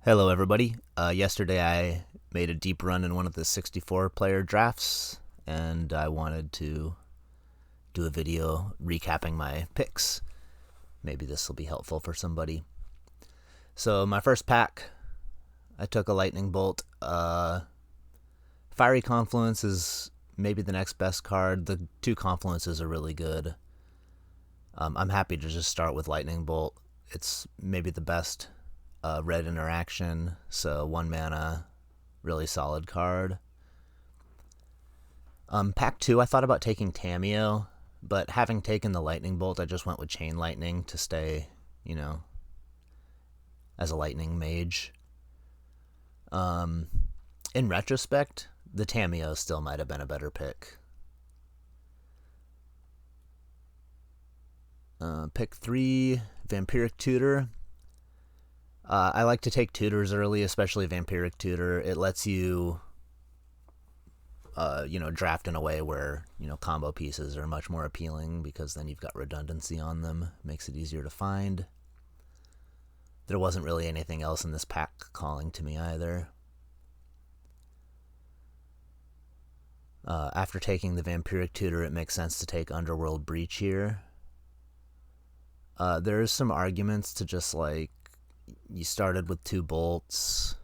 Hello, everybody. Yesterday I made a deep run in one of the 64-player drafts, and I wanted to do a video recapping my picks. Maybe this will be helpful for somebody. So my first pack, I took a lightning bolt. Fiery Confluence is maybe the next best card. The two Confluences are really good. I'm happy to just start with lightning bolt. It's maybe the best red interaction, so 1 mana, really solid card. Pack 2, I thought about taking Tamiyo, but having taken the lightning bolt, I just went with Chain Lightning to stay, as a lightning mage. In retrospect, the Tamiyo still might have been a better pick. Pick 3, Vampiric Tutor. I like to take tutors early, especially Vampiric Tutor. It lets you, draft in a way where, combo pieces are much more appealing because then you've got redundancy on them. Makes it easier to find. There wasn't really anything else in this pack calling to me either. After taking the Vampiric Tutor, it makes sense to take Underworld Breach here. There's some arguments to just you started with 2 bolts,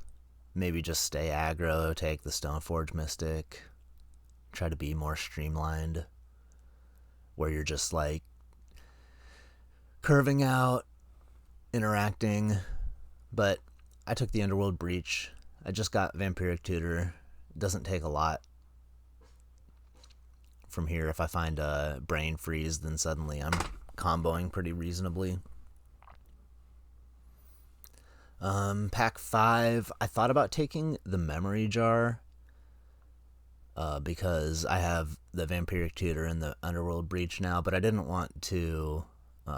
maybe just stay aggro, take the Stoneforge Mystic, try to be more streamlined, where you're just curving out, interacting. But I took the Underworld Breach. I just got Vampiric Tutor. It doesn't take a lot from here. If I find a Brain Freeze, then suddenly I'm comboing pretty reasonably. Pack 5, I thought about taking the Memory Jar because I have the Vampiric Tutor and the Underworld Breach now, but I didn't want to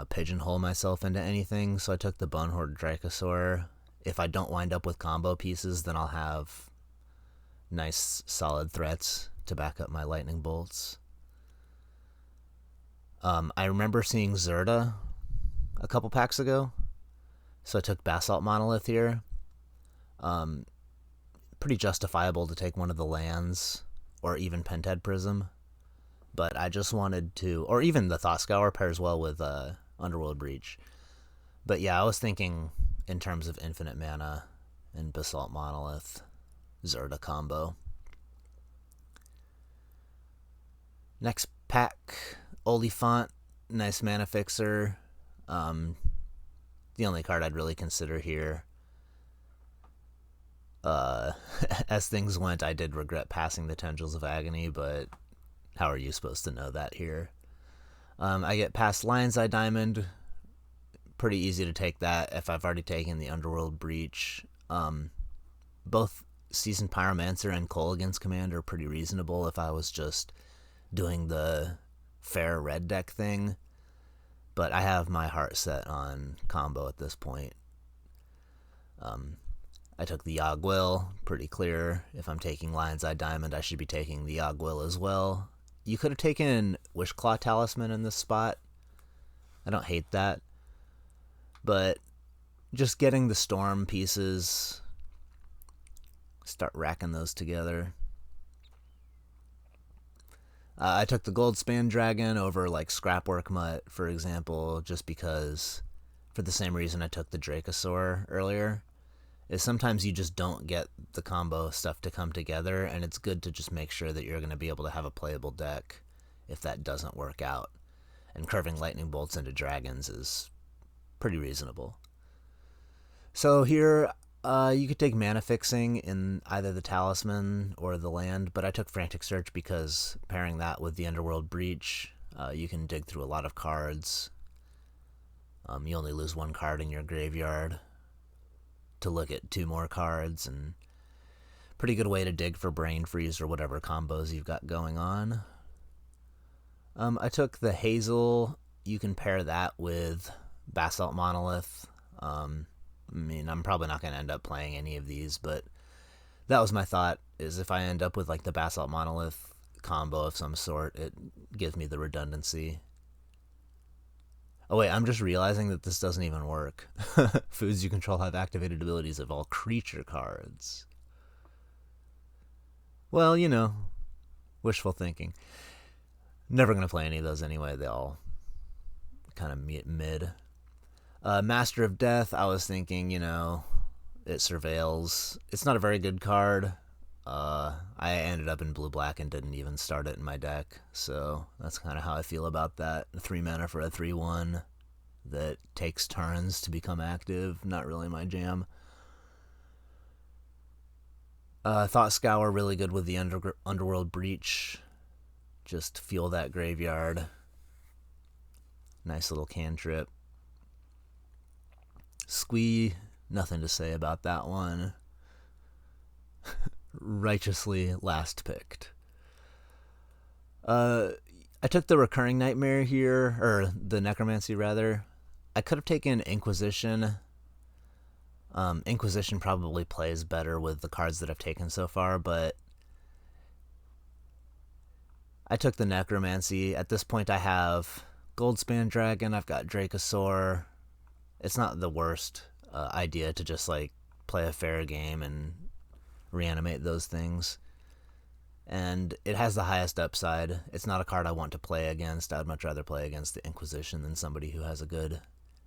pigeonhole myself into anything, so I took the Bonehorde Dracosaur. If I don't wind up with combo pieces, then I'll have nice solid threats to back up my lightning bolts. I remember seeing Zerda a couple packs ago, so I took Basalt Monolith here. Pretty justifiable to take one of the lands, or even Pented Prism, but I just wanted to, or even the Thought Scour pairs well with Underworld Breach. But yeah, I was thinking in terms of infinite mana and Basalt Monolith, Zerda combo. Next pack, Oliphant, nice mana fixer. The only card I'd really consider here. As things went, I did regret passing the Tendrils of Agony, but how are you supposed to know that here? I get past Lion's Eye Diamond. Pretty easy to take that if I've already taken the Underworld Breach. Both Seasoned Pyromancer and Kolaghan's Command are pretty reasonable if I was just doing the fair red deck thing. But I have my heart set on combo at this point. I took the Yogg-Will, pretty clear. If I'm taking Lion's Eye Diamond, I should be taking the Yogg-Will as well. You could have taken Wishclaw Talisman in this spot. I don't hate that. But just getting the Storm pieces, start racking those together. I took the Goldspan Dragon over Scrapwork Mutt, for example, just because, for the same reason I took the Dracosaur earlier, is sometimes you just don't get the combo stuff to come together, and it's good to just make sure that you're going to be able to have a playable deck if that doesn't work out. And curving lightning bolts into dragons is pretty reasonable. So here, you could take Mana Fixing in either the Talisman or the land, but I took Frantic Search because pairing that with the Underworld Breach, you can dig through a lot of cards. You only lose 1 card in your graveyard to look at 2 more cards, and pretty good way to dig for Brain Freeze or whatever combos you've got going on. I took the Hazel. You can pair that with Basalt Monolith. I'm probably not going to end up playing any of these, but that was my thought, is if I end up with the Basalt Monolith combo of some sort, it gives me the redundancy. Oh wait, I'm just realizing that this doesn't even work. Foods you control have activated abilities of all creature cards. Well, wishful thinking. Never gonna play any of those anyway. They all kind of mid. Master of Death, I was thinking, it surveils. It's not a very good card. I ended up in blue-black and didn't even start it in my deck, so that's kind of how I feel about that. 3 mana for a 3/1 that takes turns to become active. Not really my jam. Thought Scour, really good with the Underworld Breach. Just fuel that graveyard. Nice little cantrip. Squee, nothing to say about that one. Righteously last picked. I took the Recurring Nightmare here, or the Necromancy rather. I could have taken Inquisition. Inquisition probably plays better with the cards that I've taken so far, but I took the Necromancy. At this point I have Goldspan Dragon, I've got Dracosaur. It's not the worst idea to just play a fair game and reanimate those things. And it has the highest upside. It's not a card I want to play against. I'd much rather play against the Inquisition than somebody who has a good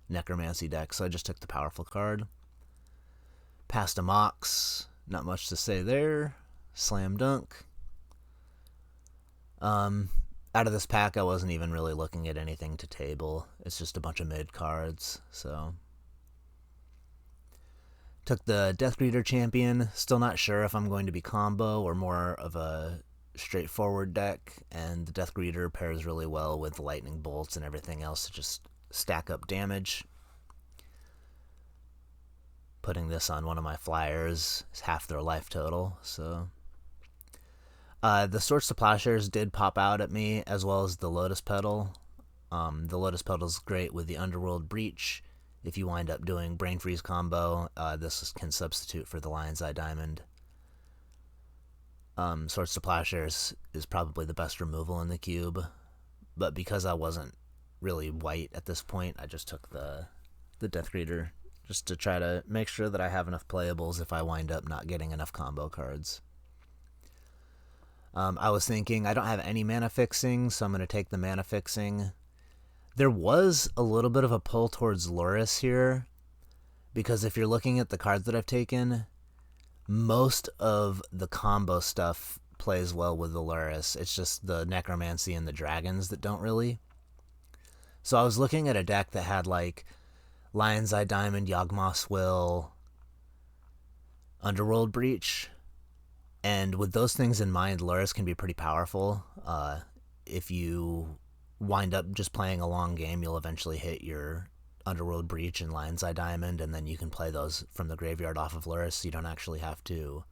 Necromancy deck, so I just took the powerful card. Passed a Mox. Not much to say there. Slam dunk. Out of this pack, I wasn't even really looking at anything to table. It's just a bunch of mid cards, so. Took the Deathgreeter Champion. Still not sure if I'm going to be combo or more of a straightforward deck, and the Deathgreeter pairs really well with Lightning Bolts and everything else to just stack up damage. Putting this on one of my flyers is half their life total, so. The Swords to Plowshares did pop out at me, as well as the Lotus Petal. The Lotus Petal is great with the Underworld Breach. If you wind up doing Brain Freeze combo, this can substitute for the Lion's Eye Diamond. Swords to Plowshares is probably the best removal in the cube, but because I wasn't really white at this point, I just took the Deathgreeter, just to try to make sure that I have enough playables if I wind up not getting enough combo cards. I was thinking I don't have any mana fixing, so I'm going to take the mana fixing. There was a little bit of a pull towards Lurrus here, because if you're looking at the cards that I've taken, most of the combo stuff plays well with the Lurrus. It's just the Necromancy and the Dragons that don't really. So I was looking at a deck that had Lion's Eye Diamond, Yawgmoth's Will, Underworld Breach. And with those things in mind, Lurrus can be pretty powerful. If you wind up just playing a long game, you'll eventually hit your Underworld Breach and Lion's Eye Diamond, and then you can play those from the graveyard off of Lurrus, so you don't actually have to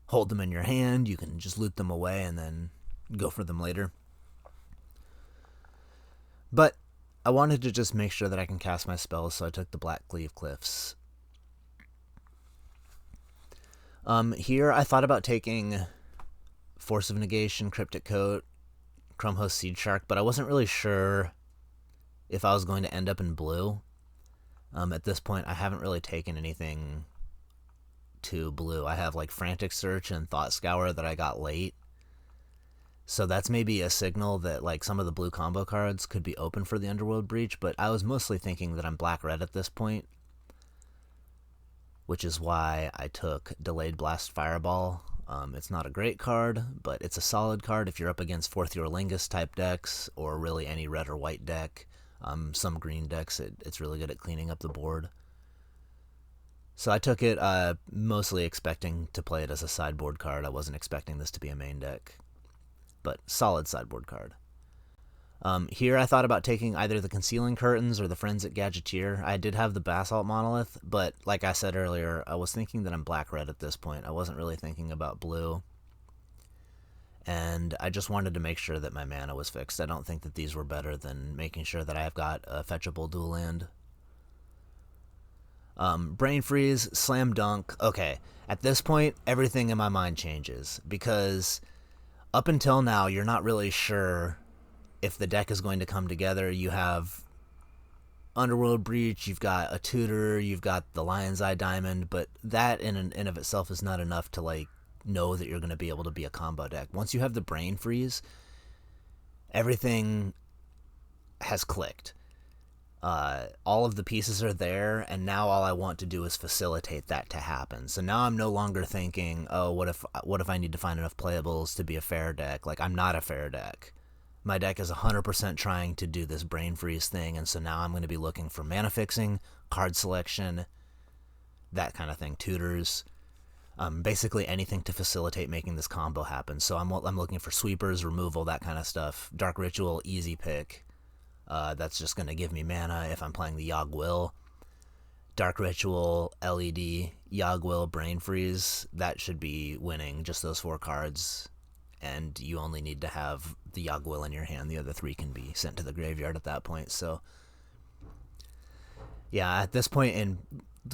hold them in your hand. You can just loot them away and then go for them later. But I wanted to just make sure that I can cast my spells, so I took the Black Cleave Cliffs. Here I thought about taking Force of Negation, Cryptic Coat, Chromhost Seed Shark, but I wasn't really sure if I was going to end up in blue. At this point, I haven't really taken anything to blue. I have Frantic Search and Thought Scour that I got late. So that's maybe a signal that some of the blue combo cards could be open for the Underworld Breach, but I was mostly thinking that I'm black-red at this point, which is why I took Delayed Blast Fireball. It's not a great card, but it's a solid card if you're up against Fourth Year Lingus type decks, or really any red or white deck. Some green decks, it's really good at cleaning up the board. So I took it mostly expecting to play it as a sideboard card. I wasn't expecting this to be a main deck, but solid sideboard card. Here I thought about taking either the Concealing Curtains or the Forensic Gadgeteer. I did have the Basalt Monolith, but like I said earlier, I was thinking that I'm black-red at this point. I wasn't really thinking about blue. And I just wanted to make sure that my mana was fixed. I don't think that these were better than making sure that I've got a fetchable dual land. Brain Freeze, Slam Dunk. Okay, at this point, everything in my mind changes, because up until now, you're not really sure if the deck is going to come together. You have Underworld Breach, you've got a Tutor, you've got the Lion's Eye Diamond, but that in and of itself is not enough to like know that you're going to be able to be a combo deck. Once you have the Brain Freeze, everything has clicked. All of the pieces are there, and now all I want to do is facilitate that to happen. So now I'm no longer thinking, oh, what if I need to find enough playables to be a fair deck? Like, I'm not a fair deck. My deck is 100% trying to do this Brain Freeze thing, and so now I'm going to be looking for mana fixing, card selection, that kind of thing, tutors, basically anything to facilitate making this combo happen. So I'm looking for sweepers, removal, that kind of stuff. Dark Ritual, easy pick. That's just going to give me mana if I'm playing the Yogg-Will. Dark Ritual, LED, Yogg-Will, Brain Freeze, that should be winning, just those 4 cards. And you only need to have the Yogg-Will in your hand. The other 3 can be sent to the graveyard at that point. So, yeah, at this point in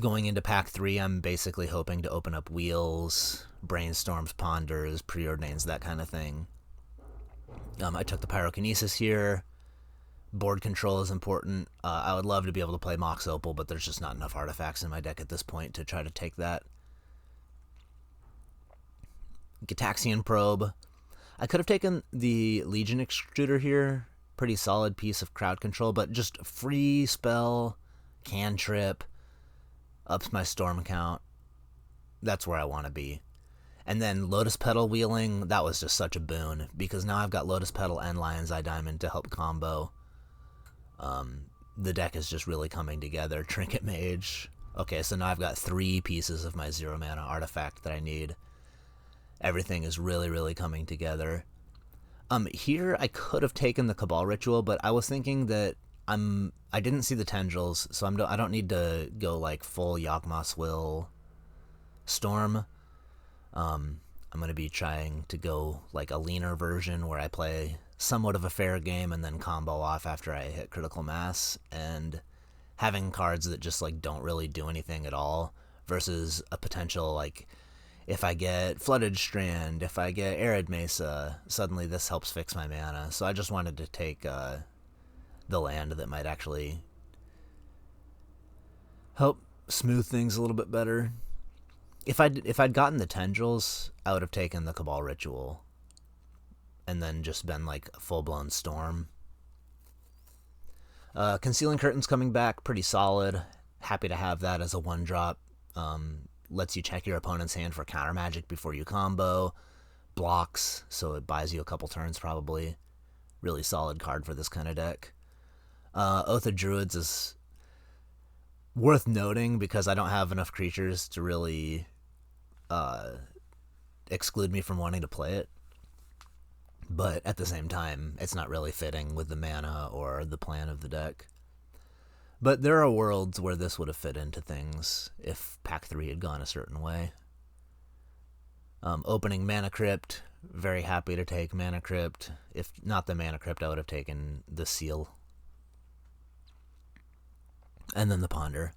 going into pack 3, I'm basically hoping to open up Wheels, Brainstorms, Ponders, Preordains, that kind of thing. I took the Pyrokinesis here. Board control is important. I would love to be able to play Mox Opal, but there's just not enough artifacts in my deck at this point to try to take that. Gitaxian Probe. I could have taken the Legion Extruder here. Pretty solid piece of crowd control, but just free spell, cantrip, ups my storm count. That's where I want to be. And then Lotus Petal wheeling, that was just such a boon, because now I've got Lotus Petal and Lion's Eye Diamond to help combo. The deck is just really coming together. Trinket Mage. Okay, so now I've got 3 pieces of my 0 mana artifact that I need. Everything is really, really coming together. Here I could have taken the Cabal Ritual, but I was thinking that I didn't see the tendrils, so I don't need to go like full Yawgmoth's Will Storm. I'm going to be trying to go like a leaner version where I play somewhat of a fair game and then combo off after I hit critical mass, and having cards that just like don't really do anything at all versus a potential like, if I get Flooded Strand, if I get Arid Mesa, suddenly this helps fix my mana. So I just wanted to take the land that might actually help smooth things a little bit better. If I'd gotten the tendrils, I would have taken the Cabal Ritual and then just been like a full-blown Storm. Concealing Curtain's coming back, pretty solid. Happy to have that as a 1-drop. Lets you check your opponent's hand for counter magic before you combo. Blocks, so it buys you a couple turns probably. Really solid card for this kind of deck. Oath of Druids is worth noting because I don't have enough creatures to really exclude me from wanting to play it. But at the same time, it's not really fitting with the mana or the plan of the deck. But there are worlds where this would have fit into things if pack 3 had gone a certain way. Opening Mana Crypt, very happy to take Mana Crypt. If not the Mana Crypt, I would have taken the Seal. And then the Ponder.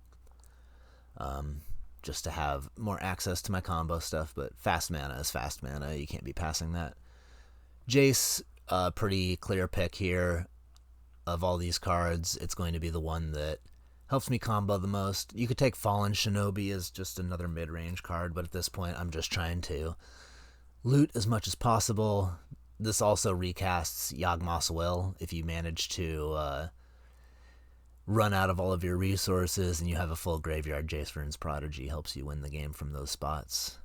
Just to have more access to my combo stuff, but fast mana is fast mana. You can't be passing that. Jace, pretty clear pick here. Of all these cards, it's going to be the one that helps me combo the most. You could take Fallen Shinobi as just another mid-range card, but at this point I'm just trying to loot as much as possible. This also recasts Yawgmoth's Will. If you manage to run out of all of your resources and you have a full graveyard, Jace Vern's Prodigy helps you win the game from those spots.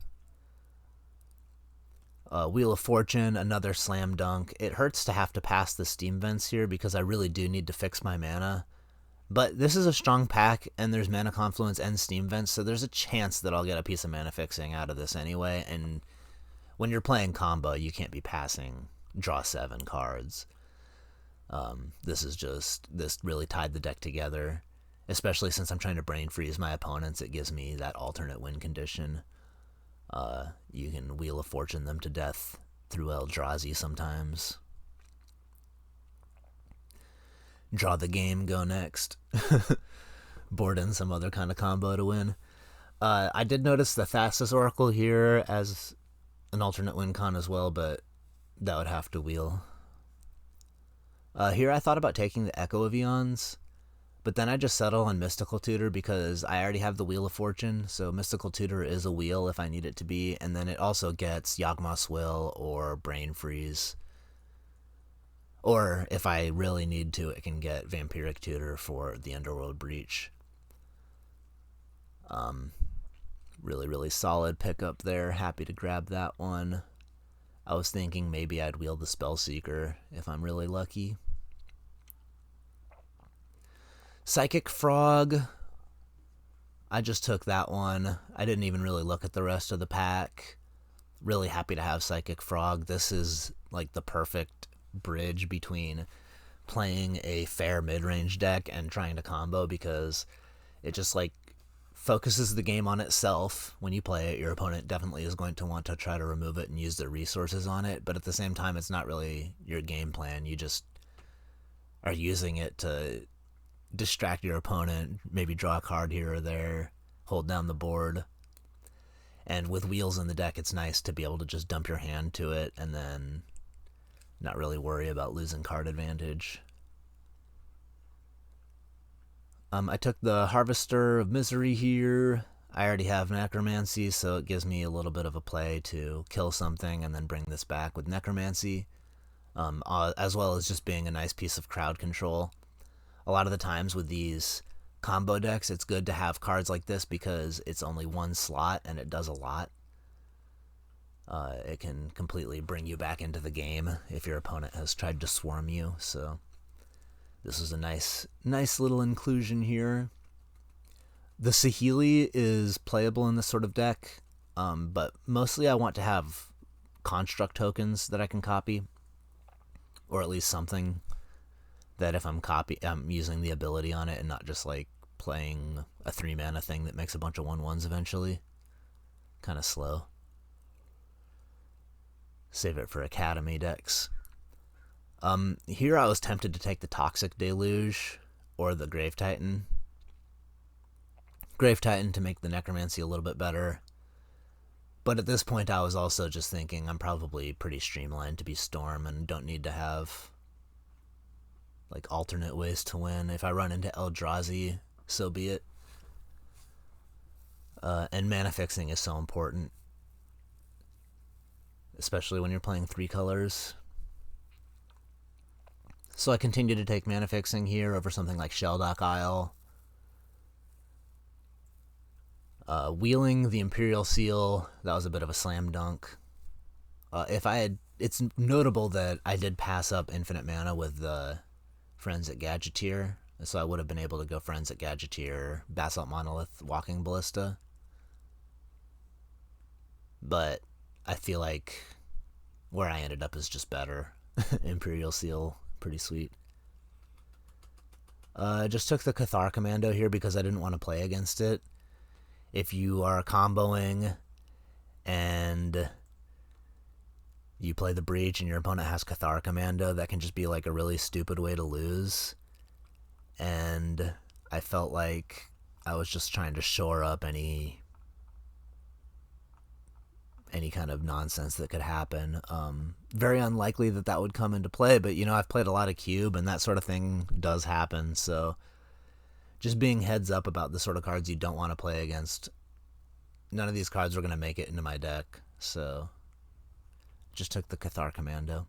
Wheel of Fortune, another slam dunk. It hurts to have to pass the Steam Vents here because I really do need to fix my mana. But this is a strong pack, and there's Mana Confluence and Steam Vents, so there's a chance that I'll get a piece of mana fixing out of this anyway. And when you're playing combo, you can't be passing draw 7 cards. This really tied the deck together, especially since I'm trying to brain freeze my opponents. It gives me that alternate win condition. You can Wheel of Fortune them to death through Eldrazi sometimes. Draw the game, go next. Board in some other kind of combo to win. I did notice the Thassa's Oracle here as an alternate win con as well, but that would have to wheel. Here I thought about taking the Echo of Eons, But then I just settle on Mystical Tutor because I already have the Wheel of Fortune, so Mystical Tutor is a wheel if I need it to be, and then it also gets Yawgmoth's Will or Brain Freeze. Or if I really need to, it can get Vampiric Tutor for the Underworld Breach. Really, really solid pickup there. Happy to grab that one. I was thinking maybe I'd wheel the Spellseeker if I'm really lucky. Psychic Frog. I just took that one. I didn't even really look at the rest of the pack. Really happy to have Psychic Frog. This is like the perfect bridge between playing a fair mid-range deck and trying to combo, because it just like focuses the game on itself. When you play it, your opponent definitely is going to want to try to remove it and use their resources on it, but at the same time, it's not really your game plan. You just are using it to distract your opponent, maybe draw a card here or there, hold down the board. And with wheels in the deck, it's nice to be able to just dump your hand to it and then not really worry about losing card advantage. I took the Harvester of Misery here. I already have Necromancy, so it gives me a little bit of a play to kill something and then bring this back with Necromancy, as well as just being a nice piece of crowd control. A lot of the times with these combo decks, it's good to have cards like this because it's only one slot and it does a lot. It can completely bring you back into the game if your opponent has tried to swarm you, so this is a nice little inclusion here. The Saheeli is playable in this sort of deck, but mostly I want to have construct tokens that I can copy, or at least something that if I'm using the ability on it and not just like playing a 3-mana thing that makes a bunch of 1/1s eventually. Kind of slow. Save it for Academy decks. Here I was tempted to take the Toxic Deluge or the Grave Titan. Grave Titan to make the Necromancy a little bit better. But at this point I was also just thinking I'm probably pretty streamlined to be Storm and don't need to have like alternate ways to win. If I run into Eldrazi, so be it. And mana fixing is so important, especially when you're playing 3 colors. So I continue to take mana fixing here over something like Shelldock Isle. Wheeling the Imperial Seal, that was a bit of a slam dunk. It's notable that I did pass up infinite mana with the Forensic Gadgeteer, so I would have been able to go Forensic Gadgeteer, Basalt Monolith, Walking Ballista. But I feel like where I ended up is just better. Imperial Seal, pretty sweet. I just took the Cathar Commando here because I didn't want to play against it. If you are comboing and you play the Breach and your opponent has Cathar Commando, that can just be like a really stupid way to lose. And I felt like I was just trying to shore up any kind of nonsense that could happen. Very unlikely that would come into play, but I've played a lot of Cube and that sort of thing does happen, so just being heads up about the sort of cards you don't want to play against. None of these cards were going to make it into my deck, so just took the Cathar Commando.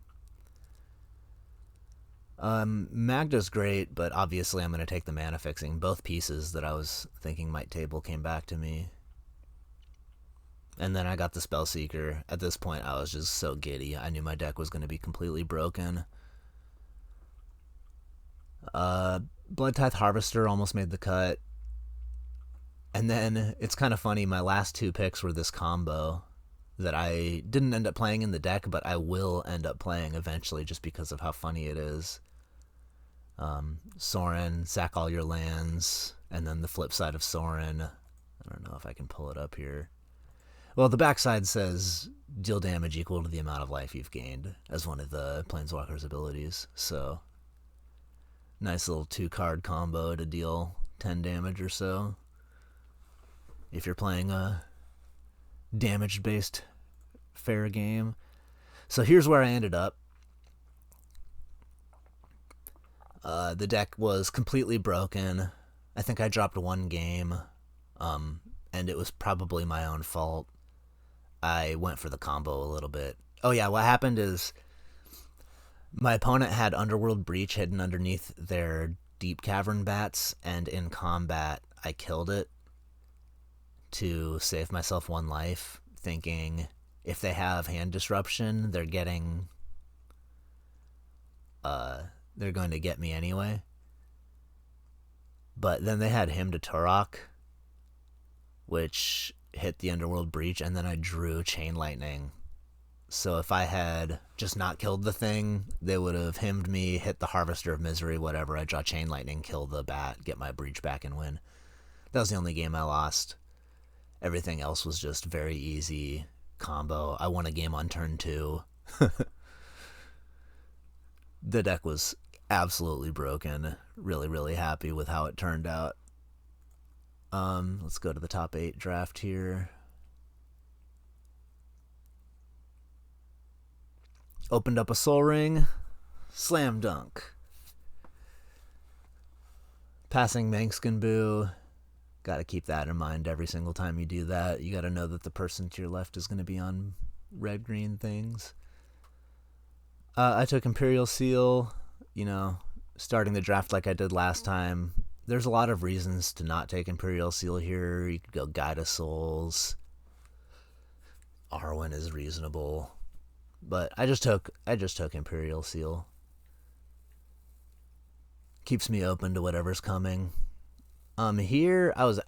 Magda's great, but obviously I'm going to take the mana fixing. Both pieces that I was thinking might table came back to me. And then I got the Spellseeker. At this point, I was just so giddy. I knew my deck was going to be completely broken. Bloodtithe Harvester almost made the cut. And then, it's kind of funny, my last 2 picks were this combo that I didn't end up playing in the deck, but I will end up playing eventually just because of how funny it is. Sorin, sack all your lands, and then the flip side of Sorin. I don't know if I can pull it up here. Well, the backside says deal damage equal to the amount of life you've gained as one of the Planeswalker's abilities. So, nice little 2-card combo to deal 10 damage or so. If you're playing a damage-based fair game. So here's where I ended up. The deck was completely broken. I think I dropped one game, and it was probably my own fault. I went for the combo a little bit. Oh yeah, what happened is my opponent had Underworld Breach hidden underneath their Deep Cavern Bats, and in combat I killed it to save myself one life, thinking if they have hand disruption, they're going to get me anyway. But then they had Hymn to Turok, which hit the Underworld Breach, and then I drew Chain Lightning. So if I had just not killed the thing, they would have hymned me, hit the Harvester of Misery, whatever. I draw Chain Lightning, kill the bat, get my Breach back, and win. That was the only game I lost. Everything else was just very easy combo. I won a game on turn 2. The deck was absolutely broken. Really, really happy with how it turned out. Let's go to the top 8 draft here. Opened up a Soul Ring. Slam dunk. Passing Mankskin Boo. Gotta keep that in mind every single time you do that. You gotta know that the person to your left is gonna be on red-green things. I took Imperial Seal, starting the draft like I did last time. There's a lot of reasons to not take Imperial Seal here. You could go Guide of Souls. Arwen is reasonable. But I just took Imperial Seal. Keeps me open to whatever's coming. Here I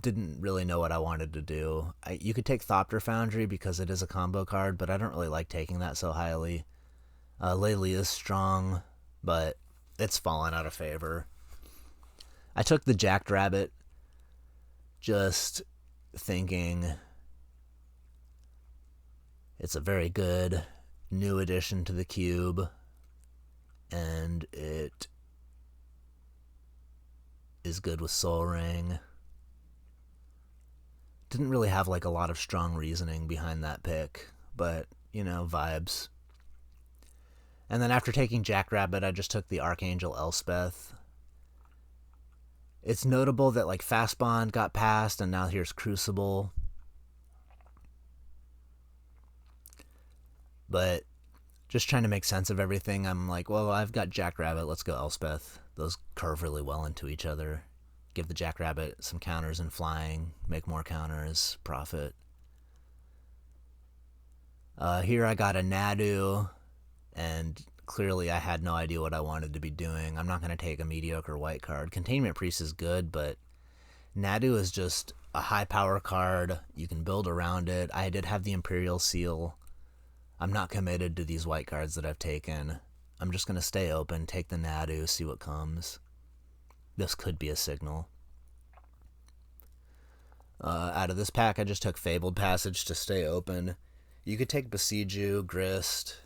didn't really know what I wanted to do. You could take Thopter Foundry because it is a combo card, but I don't really like taking that so highly. Laylee is strong, but it's fallen out of favor. I took the Jackrabbit, just thinking it's a very good new addition to the cube, and it is good with Soul Ring. Didn't really have a lot of strong reasoning behind that pick, but vibes. And then after taking Jackrabbit, I just took the Archangel Elspeth. It's notable that Fast Bond got passed, and now here's Crucible. But just trying to make sense of everything, I'm like, well, I've got Jackrabbit, let's go Elspeth. Those curve really well into each other. Give the Jackrabbit some counters in flying, make more counters, profit. Here I got a Nadu, and clearly I had no idea what I wanted to be doing. I'm not going to take a mediocre white card. Containment Priest is good, but Nadu is just a high power card. You can build around it. I did have the Imperial Seal. I'm not committed to these white cards that I've taken. I'm just going to stay open, take the Nadu, see what comes. This could be a signal. Out of this pack, I just took Fabled Passage to stay open. You could take Besieju, Grist,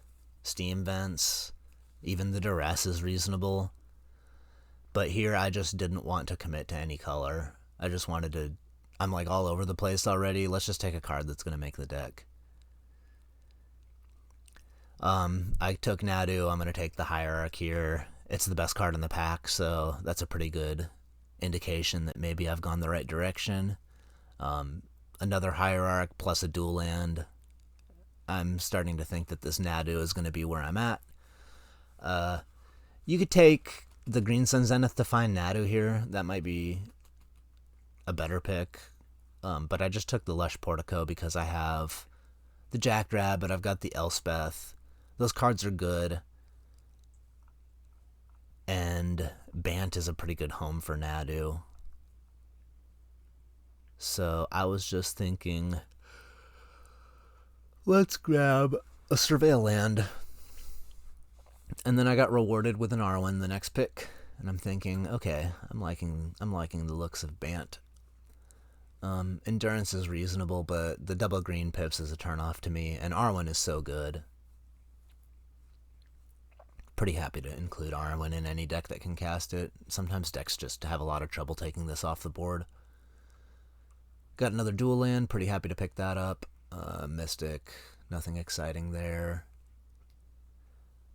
Steam Vents. Even the Duress is reasonable. But here, I just didn't want to commit to any color. I just wanted to... I'm all over the place already. Let's just take a card that's going to make the deck. I took Nadu. I'm going to take the Hierarch here. It's the best card in the pack, so that's a pretty good indication that maybe I've gone the right direction. Another Hierarch plus a dual land. I'm starting to think that this Nadu is going to be where I'm at. You could take the Green Sun Zenith to find Nadu here. That might be a better pick. But I just took the Lush Portico because I have the Jackrabbit. I've got the Elspeth. Those cards are good. And Bant is a pretty good home for Nadu. So I was just thinking, let's grab a Surveil land. And then I got rewarded with an Arwen the next pick. And I'm thinking, okay, I'm liking the looks of Bant. Endurance is reasonable, but the double green pips is a turnoff to me, and Arwen is so good. Pretty happy to include Arwen in any deck that can cast it. Sometimes decks just have a lot of trouble taking this off the board. Got another dual land, pretty happy to pick that up. Mystic, nothing exciting there.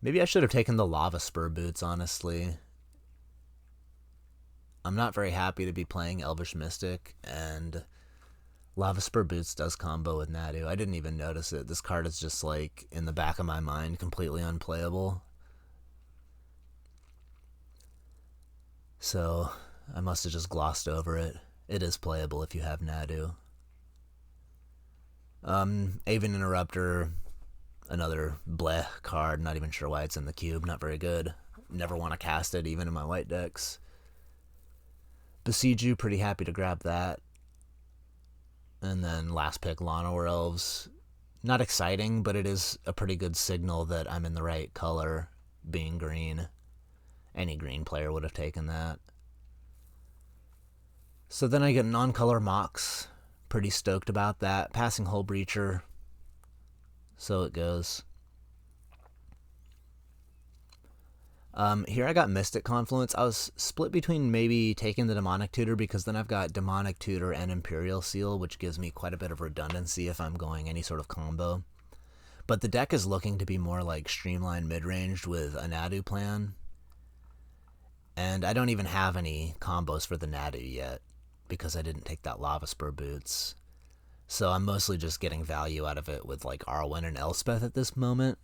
Maybe I should have taken the Lava Spur boots, honestly. I'm not very happy to be playing Elvish Mystic, and Lava Spur Boots does combo with Nadu. I didn't even notice it. This card is just like in the back of my mind, completely unplayable. So I must have just glossed over it. It is playable if you have Nadu. Avian Interrupter, another bleh card. Not even sure why it's in the cube. Not very good. Never want to cast it, even in my white decks. Besiege, pretty happy to grab that. And then last pick, Llanowar Elves. Not exciting, but it is a pretty good signal that I'm in the right color, being green. Any green player would have taken that. So then I get non-color Mox. Pretty stoked about that. Passing Hull Breacher. So it goes. Here I got Mystic Confluence. I was split between maybe taking the Demonic Tutor, because then I've got Demonic Tutor and Imperial Seal, which gives me quite a bit of redundancy if I'm going any sort of combo. But the deck is looking to be more like streamlined mid-ranged with a Nadu plan. And I don't even have any combos for the Nadu yet, because I didn't take that Lava Spur Boots. So I'm mostly just getting value out of it with like Arwen and Elspeth at this moment.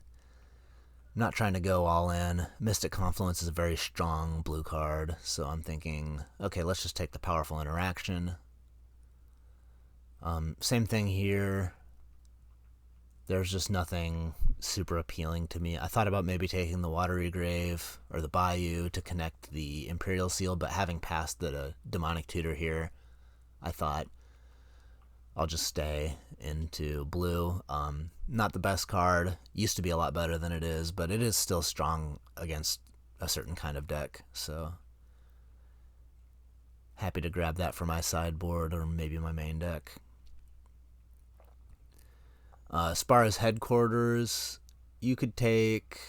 I'm not trying to go all in. Mystic Confluence is a very strong blue card, so I'm thinking, okay, let's just take the powerful interaction. Same thing here. There's just nothing super appealing to me. I thought about maybe taking the Watery Grave or the Bayou to connect the Imperial Seal, but having passed the Demonic Tutor here, I thought I'll just stay into blue. Not the best card. Used to be a lot better than it is, but it is still strong against a certain kind of deck, so happy to grab that for my sideboard or maybe my main deck. Spara's Headquarters, you could take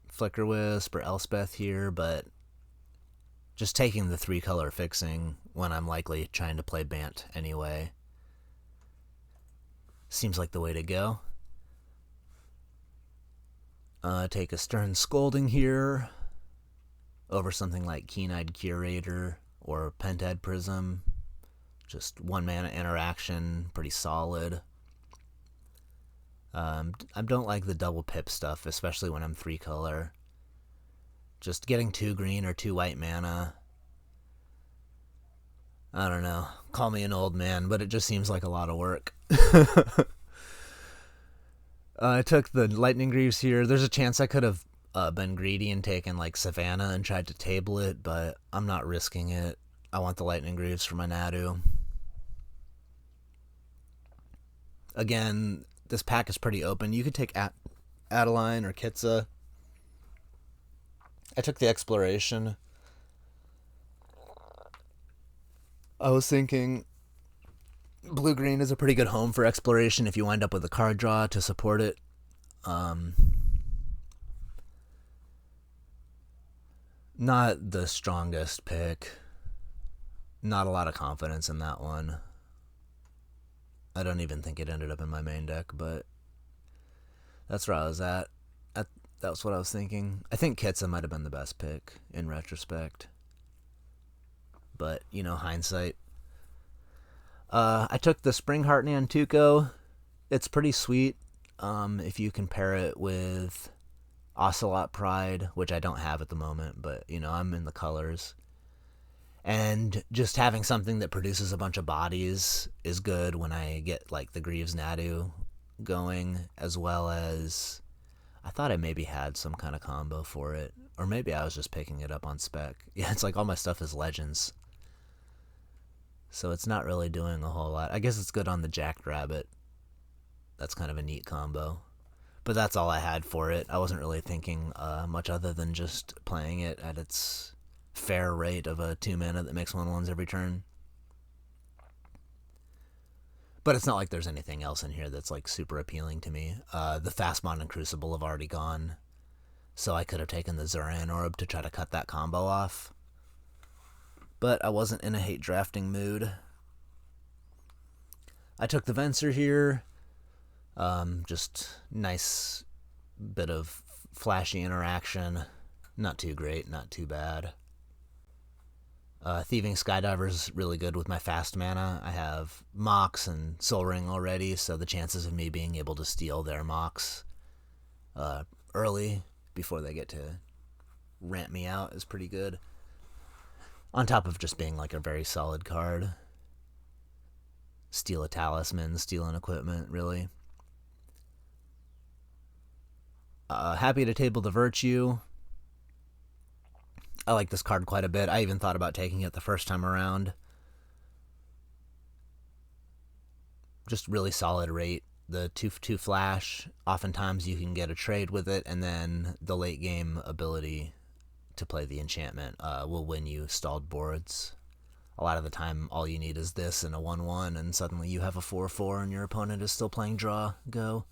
Flicker Wisp or Elspeth here, but just taking the 3-color fixing when I'm likely trying to play Bant anyway seems like the way to go. Take a Stern Scolding here over something like Keen-Eyed Curator or Pentad Prism. Just 1-mana interaction, pretty solid. I don't like the double pip stuff, especially when I'm 3-color. Just getting 2 green or 2 white mana, I don't know. Call me an old man, but it just seems like a lot of work. I took the Lightning Greaves here. There's a chance I could have been greedy and taken like Savannah and tried to table it, but I'm not risking it. I want the Lightning Greaves for my Nadu. Again, this pack is pretty open. You could take Adeline or Kitza. I took the Exploration. I was thinking blue-green is a pretty good home for Exploration if you wind up with a card draw to support it. Not the strongest pick. Not a lot of confidence in that one. I don't even think it ended up in my main deck, but that's where I was at. That was what I was thinking. I think Kitza might have been the best pick in retrospect. But, you know, hindsight. I took the Springheart Nantuko. It's pretty sweet if you compare it with Ocelot Pride, which I don't have at the moment, but, you know, I'm in the colors. And just having something that produces a bunch of bodies is good when I get, like, the Greaves Nadu going, as well as I thought I maybe had some kind of combo for it. Or maybe I was just picking it up on spec. Yeah, it's like all my stuff is Legends. So it's not really doing a whole lot. I guess it's good on the Jackrabbit. That's kind of a neat combo. But that's all I had for it. I wasn't really thinking much other than just playing it at its fair rate of a 2-mana that makes 1/1s every turn. But it's not like there's anything else in here that's like super appealing to me. The Fastmon and Crucible have already gone. So I could have taken the Zurian Orb to try to cut that combo off. But I wasn't in a hate drafting mood. I took the Venser here. Just nice bit of flashy interaction. Not too great, not too bad. Thieving Skydiver's really good with my fast mana. I have Mox and Soul Ring already, so the chances of me being able to steal their Mox early before they get to ramp me out is pretty good. On top of just being like a very solid card. Steal a talisman, steal an equipment, really. Happy to table the Virtue. I like this card quite a bit. I even thought about taking it the first time around. Just really solid rate. The 2/2 flash, oftentimes you can get a trade with it, and then the late game ability to play the enchantment will win you stalled boards. A lot of the time, all you need is this and a 1/1, and suddenly you have a 4/4, and your opponent is still playing draw. Go.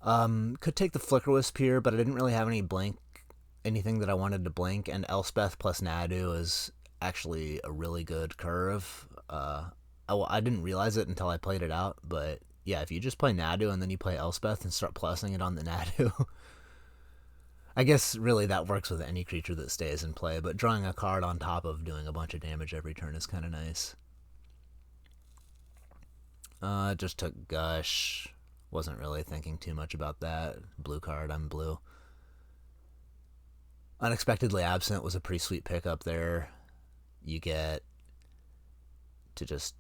Could take the Flicker Wisp here, but I didn't really have anything that I wanted to blink, and Elspeth plus Nadu is actually a really good curve. I didn't realize it until I played it out, but yeah, if you just play Nadu and then you play Elspeth and start plussing it on the Nadu, I guess really that works with any creature that stays in play, but drawing a card on top of doing a bunch of damage every turn is kind of nice. Just took Gush. Wasn't really thinking too much about that. Blue card, I'm blue. Unexpectedly Absent was a pretty sweet pickup there. You get to just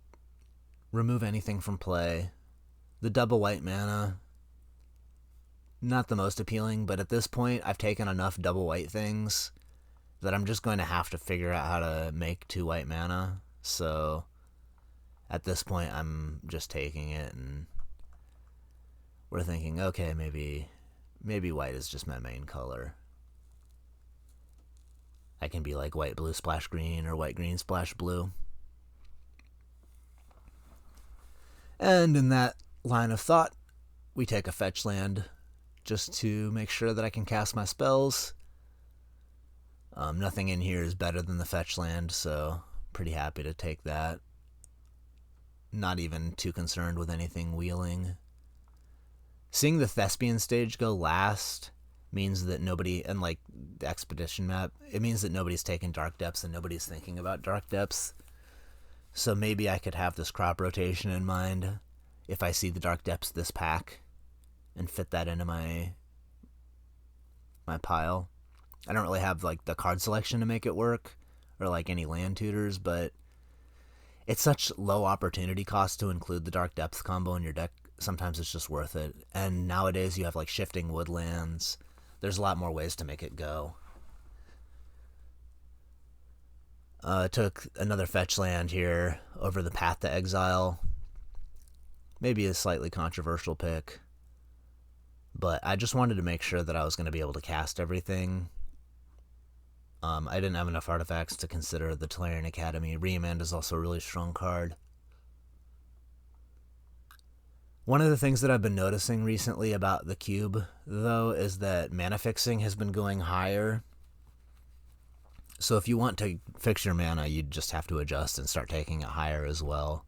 remove anything from play. The double white mana, not the most appealing, but at this point I've taken enough double white things that I'm just going to have to figure out how to make 2 white mana. So at this point I'm just taking it, and we're thinking, okay, maybe white is just my main color. I can be like white blue splash green or white green splash blue. And in that line of thought, we take a fetch land just to make sure that I can cast my spells. Nothing in here is better than the fetch land, so pretty happy to take that. Not even too concerned with anything wheeling. Seeing the Thespian stage go last means that nobody, and like the expedition map, it means that nobody's taking Dark Depths and nobody's thinking about Dark Depths. So maybe I could have this crop rotation in mind if I see the Dark Depths this pack and fit that into my pile. I don't really have like the card selection to make it work or like any land tutors, but it's such low opportunity cost to include the Dark Depths combo in your deck. Sometimes it's just worth it. And nowadays you have like shifting woodlands. There's a lot more ways to make it go. Took another fetch land here over the Path to Exile. Maybe a slightly controversial pick, but I just wanted to make sure that I was going to be able to cast everything. I didn't have enough artifacts to consider the Tolarian Academy. Remand is also a really strong card. One of the things that I've been noticing recently about the cube, though, is that mana fixing has been going higher. So if you want to fix your mana, you just have to adjust and start taking it higher as well.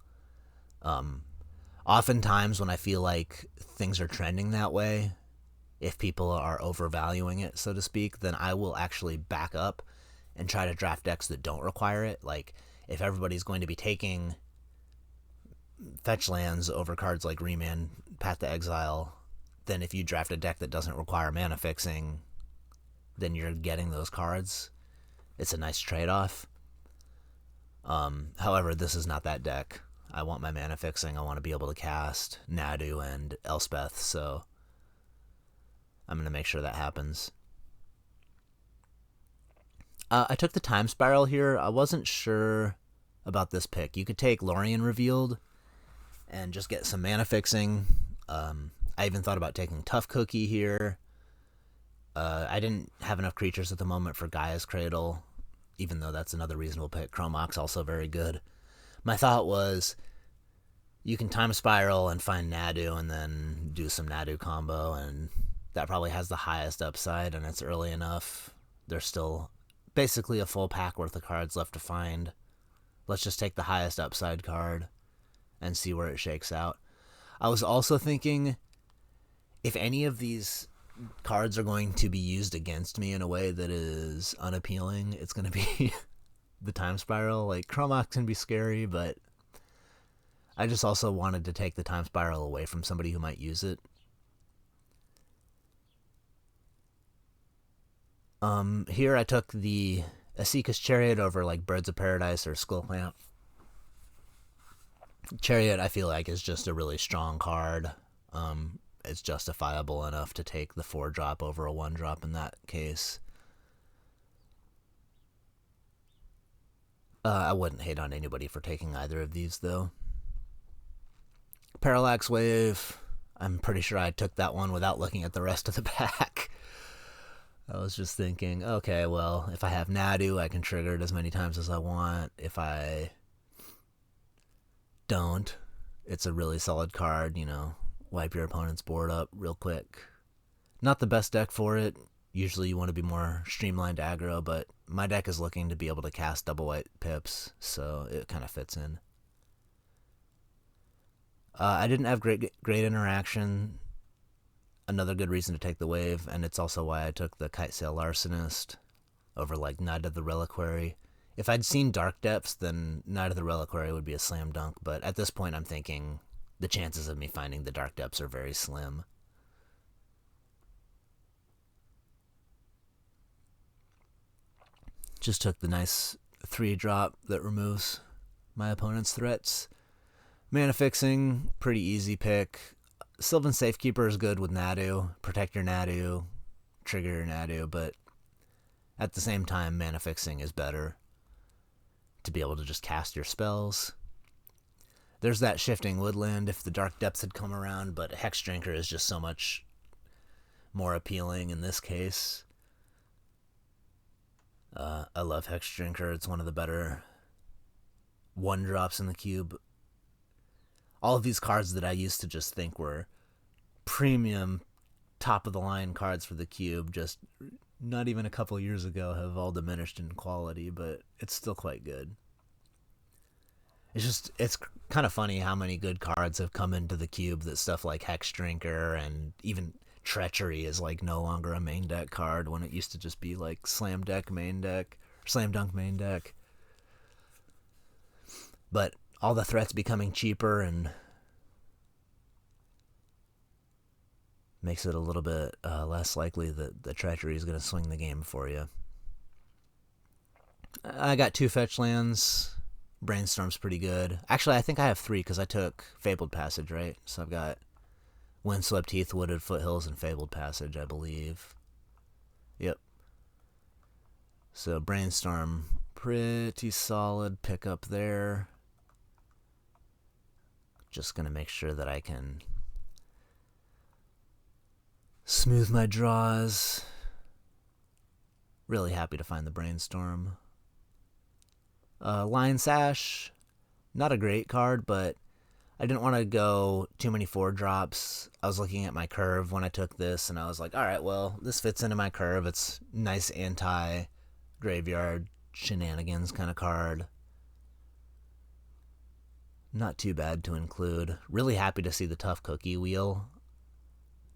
Oftentimes when I feel like things are trending that way, if people are overvaluing it, so to speak, then I will actually back up and try to draft decks that don't require it. Like, if everybody's going to be taking fetch lands over cards like Remand, Path to Exile, then if you draft a deck that doesn't require mana fixing, then you're getting those cards. It's a nice trade-off. However, this is not that deck. I want my mana fixing. I want to be able to cast Nadu and Elspeth, so I'm going to make sure that happens. I took the Time Spiral here. I wasn't sure about this pick. You could take Lorien Revealed and just get some mana fixing. I even thought about taking Tough Cookie here. I didn't have enough creatures at the moment for Gaia's Cradle, even though that's another reasonable pick. Chromox also very good. My thought was you can Time Spiral and find Nadu and then do some Nadu combo, and that probably has the highest upside, and it's early enough. There's still basically a full pack worth of cards left to find. Let's just take the highest upside card and see where it shakes out. I was also thinking, if any of these cards are going to be used against me in a way that is unappealing. It's going to be the Time Spiral. Like, Chromox can be scary, but I just also wanted to take the Time Spiral away from somebody who might use it. Here I took the Asika's Chariot over like Birds of Paradise or Skullclamp. Chariot, I feel like, is just a really strong card. It's justifiable enough to take the 4-drop over a 1-drop in that case. I wouldn't hate on anybody for taking either of these, though. Parallax Wave, I'm pretty sure I took that one without looking at the rest of the pack. I was just thinking, okay, well, if I have Nadu, I can trigger it as many times as I want. If I don't, it's a really solid card, you know, wipe your opponent's board up real quick. Not the best deck for it. Usually you want to be more streamlined aggro, but my deck is looking to be able to cast double white pips, so it kind of fits in. I didn't have great interaction. Another good reason to take the wave, and it's also why I took the Kitesail Larcenist over like Knight of the Reliquary. If I'd seen Dark Depths, then Knight of the Reliquary would be a slam dunk, but at this point I'm thinking the chances of me finding the Dark Depths are very slim. Just took the nice 3-drop that removes my opponent's threats. Mana Fixing, pretty easy pick. Sylvan Safekeeper is good with Nadu. Protect your Nadu, trigger your Nadu, but at the same time, Mana Fixing is better to be able to just cast your spells. There's that Shifting Woodland if the Dark Depths had come around, but Hex Drinker is just so much more appealing in this case. I love Hex Drinker. It's one of the better 1-drops in the cube. All of these cards that I used to just think were premium, top-of-the-line cards for the cube, just not even a couple years ago, have all diminished in quality, but it's still quite good. It's kind of funny how many good cards have come into the cube that stuff like Hex Drinker and even Treachery is like no longer a main deck card when it used to just be like Slam Dunk main deck. But all the threats becoming cheaper and makes it a little bit less likely that the Treachery is going to swing the game for you. I got 2 fetch lands. Brainstorm's pretty good. Actually, I think I have 3 because I took Fabled Passage, right? So I've got Windswept Heath, Wooded Foothills, and Fabled Passage, I believe. Yep. So Brainstorm, pretty solid pickup there. Just going to make sure that I can smooth my draws. Really happy to find the Brainstorm. Lion Sash, not a great card, but I didn't want to go too many 4-drops. I was looking at my curve when I took this, and I was like, alright, well, this fits into my curve. It's nice anti-graveyard shenanigans kind of card. Not too bad to include. Really happy to see the Tough Cookie wheel.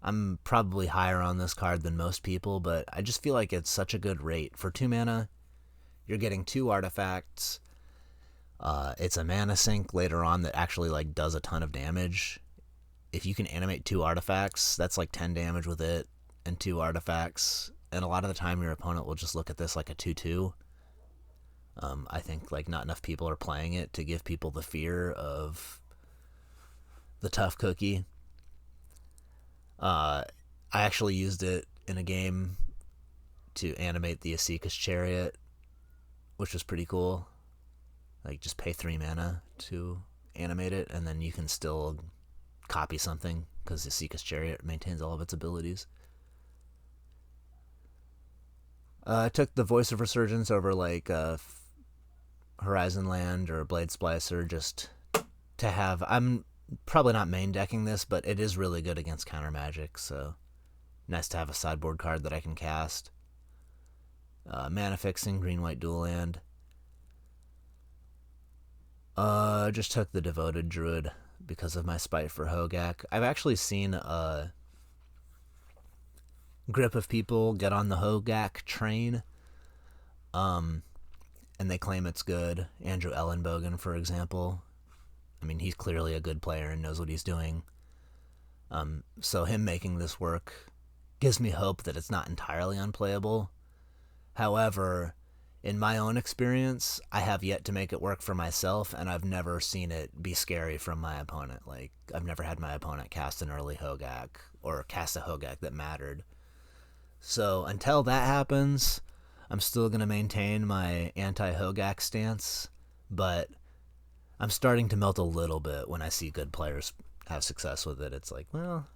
I'm probably higher on this card than most people, but I just feel like it's such a good rate. For 2 mana, you're getting 2 artifacts. It's a mana sink later on that actually like does a ton of damage. If you can animate 2 artifacts, that's like 10 damage with it and 2 artifacts. And a lot of the time your opponent will just look at this like a 2/2. I think like not enough people are playing it to give people the fear of the Tough Cookie. I actually used it in a game to animate the Asika's Chariot, which was pretty cool. Like, just pay 3 mana to animate it, and then you can still copy something, because Asika's Chariot maintains all of its abilities. I took the Voice of Resurgence over, like, Horizon Land or Blade Splicer, just to have... I'm probably not main decking this, but it is really good against counter magic, so nice to have a sideboard card that I can cast. Mana Fixing, green-white dual land. Just took the Devoted Druid because of my spite for Hogak. I've actually seen grip of people get on the Hogak train, and they claim it's good. Andrew Ellenbogen, for example. I mean, he's clearly a good player and knows what he's doing. So him making this work gives me hope that it's not entirely unplayable. However, in my own experience, I have yet to make it work for myself, and I've never seen it be scary from my opponent. Like, I've never had my opponent cast an early Hogak or cast a Hogak that mattered. So until that happens, I'm still going to maintain my anti-Hogak stance, but I'm starting to melt a little bit when I see good players have success with it. It's like, well,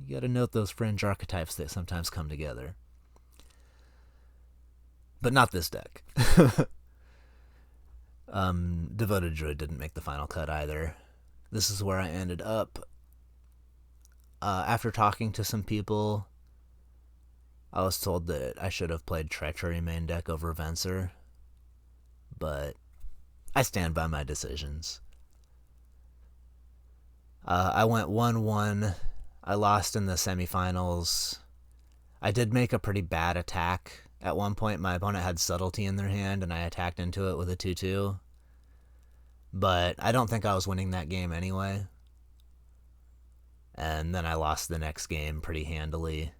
you got to note those fringe archetypes that sometimes come together. But not this deck. Devoted Druid didn't make the final cut either. This is where I ended up. After talking to some people, I was told that I should have played Treachery main deck over Venser. But I stand by my decisions. I went 1-1. I lost in the semifinals. I did make a pretty bad attack. At one point, my opponent had Subtlety in their hand, and I attacked into it with a 2-2. But I don't think I was winning that game anyway. And then I lost the next game pretty handily.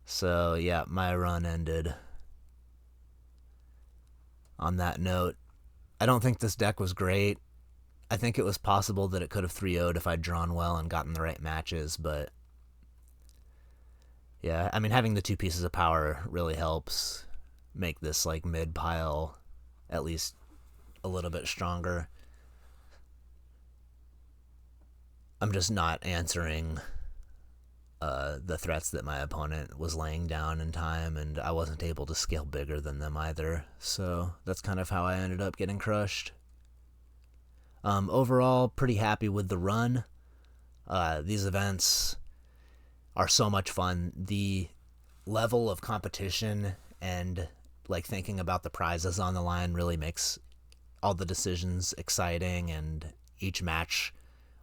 So, yeah, my run ended on that note. I don't think this deck was great. I think it was possible that it could have 3-0'd if I'd drawn well and gotten the right matches, but yeah, I mean, having the two pieces of power really helps make this, like, mid-pile at least a little bit stronger. I'm just not answering the threats that my opponent was laying down in time, and I wasn't able to scale bigger than them either. So that's kind of how I ended up getting crushed. Overall, pretty happy with the run. These events are so much fun. The level of competition and, like, thinking about the prizes on the line really makes all the decisions exciting, and each match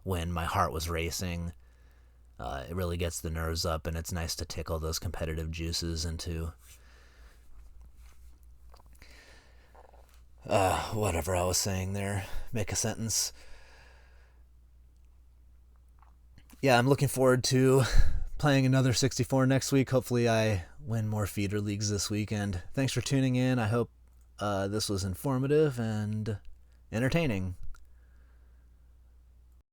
when my heart was racing, it really gets the nerves up, and it's nice to tickle those competitive juices into whatever I was saying there. Make a sentence. Yeah, I'm looking forward to playing another 64 next week. Hopefully I win more feeder leagues this weekend. Thanks for tuning in. I hope this was informative and entertaining.